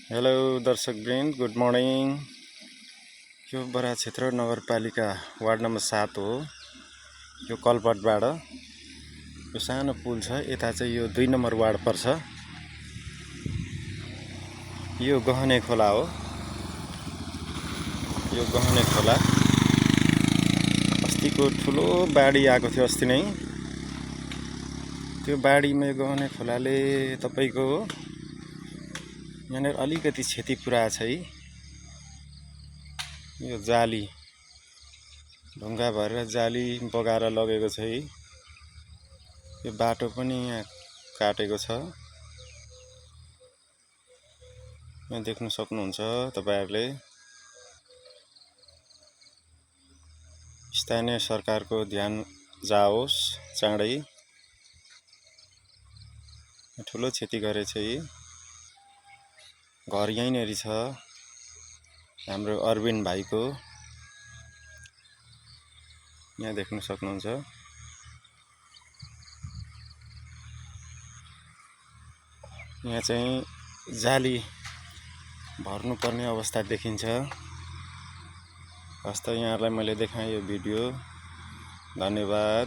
Hello दर्शकवृन्द, good morning. यो बराह क्षेत्र नगरपालिका वार्ड नम्बर 7 हो। यो कलपतबाट यो सानो पुल छ, यता चाहिँ यो 2 नम्बर वार्ड पर्छ। यो गहने खोला हो। यो गहने खोला अस्तिको ठुलो बाढी आएको थियो अस्ति नै। त्यो बाढीमा यो गहने खोलाले तपाईको यहाँनिर अलिकति क्षति पुर्याएको छ है। यो जाली ढुङ्गा भरेर जाली बगाएर लगेको छ है। यो बाटो पनि यहाँ काटेको छ, यहाँ देख्न सक्नुहुन्छ तपाईहरुले। स्थानीय सरकारको ध्यान जाओस् चाँडै। ठुलो क्षति गरेछ है। घर यहीँनेरि छ हाम्रो अरविन्द भाइको, यहाँ देख्न सक्नुहुन्छ। यहाँ चाहिँ जाली भर्नुपर्ने अवस्था देखिन्छ। हस्त यहाँहरूलाई मैले देखाएँ यो भिडियो। धन्यवाद।